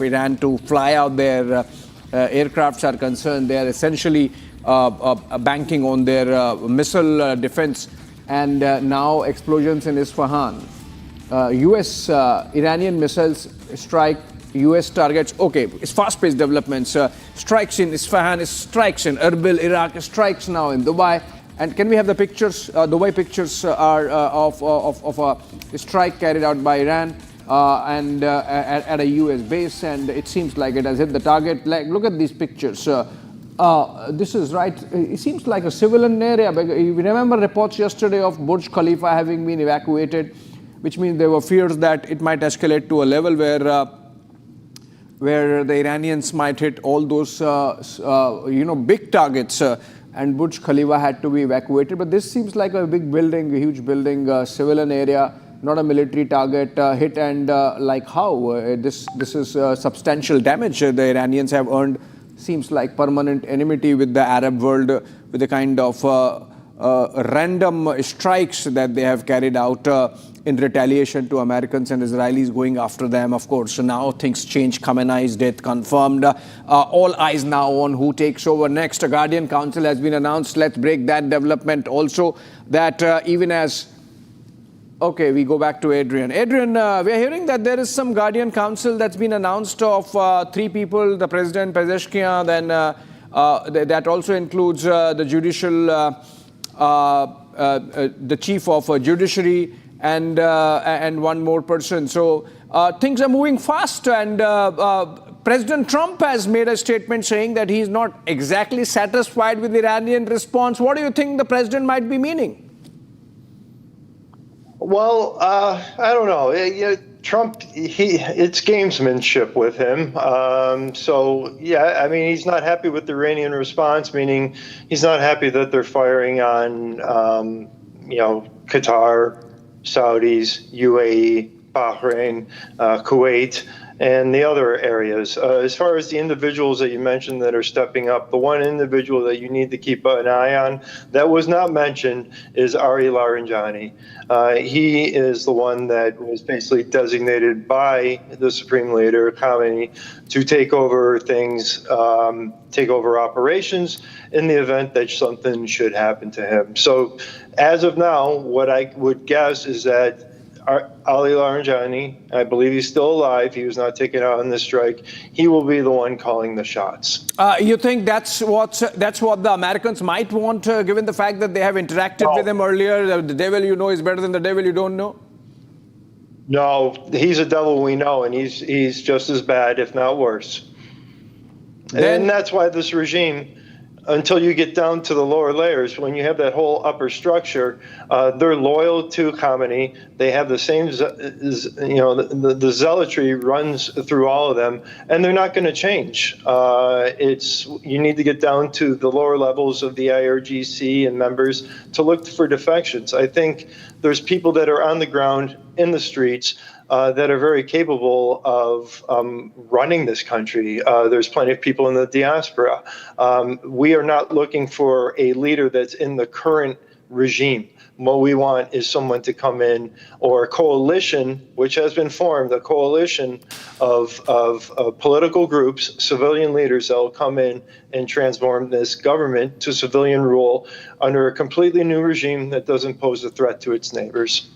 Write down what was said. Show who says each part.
Speaker 1: Iran to fly out their aircrafts are concerned. They are essentially banking on their missile defense. And now explosions in Isfahan. US Iranian missiles strike US targets. Okay, it's fast-paced developments. Strikes in Isfahan, strikes in Erbil, Iraq, strikes now in Dubai. And can we have the pictures? Dubai pictures are of a strike carried out by Iran and at a US base, and it seems like it has hit the target. Like, look at these pictures. This is right. It seems like a civilian area. We remember reports yesterday of Burj Khalifa having been evacuated, which means there were fears that it might escalate to a level where the Iranians might hit all those big targets, and Burj Khalifa had to be evacuated. But this seems like a big building, a huge building, civilian area, not a military target hit. And like how this is substantial damage. The Iranians have earned, seems like, permanent enmity with the Arab world, with the kind of random strikes that they have carried out in retaliation to Americans and Israelis going after them. Of course, so now things change. Khamenei's death confirmed. All eyes now on who takes over next. A Guardian Council has been announced. Let's break that development also. That even as... Okay, we go back to Adrian. Adrian, we're hearing that there is some Guardian Council that's been announced of 3 people, the President, Pezeshkian, then that also includes the judicial, the chief of judiciary, and one more person. So things are moving fast, and President Trump has made a statement saying that he's not exactly satisfied with the Iranian response. What do you think the president might be meaning?
Speaker 2: Well, I don't know. Trump, it's gamesmanship with him. So, yeah, I mean, he's not happy with the Iranian response, meaning he's not happy that they're firing on, Qatar, Saudis, UAE, Bahrain, Kuwait, and the other areas. As far as the individuals that you mentioned that are stepping up, the one individual that you need to keep an eye on that was not mentioned is Ari Laranjani. He is the one that was basically designated by the Supreme Leader, Khamenei, to take over things, take over operations in the event that something should happen to him. So as of now, what I would guess is that Ali Laranjani, I believe he's still alive. He was not taken out in this strike. He will be the one calling the shots.
Speaker 1: You think that's what the Americans might want, given the fact that they have interacted with him earlier? The devil you know is better than the devil you don't know?
Speaker 2: No, he's a devil we know, and he's just as bad, if not worse. And that's why this regime, until you get down to the lower layers, when you have that whole upper structure, they're loyal to Khamenei. They have the same, the zealotry runs through all of them, and they're not going to change. You need to get down to the lower levels of the IRGC and members to look for defections. I think there's people that are on the ground in the streets that are very capable of running this country. There's plenty of people in the diaspora. We are not looking for a leader that's in the current regime. What we want is someone to come in, or a coalition, which has been formed, a coalition of political groups, civilian leaders that will come in and transform this government to civilian rule under a completely new regime that doesn't pose a threat to its neighbors.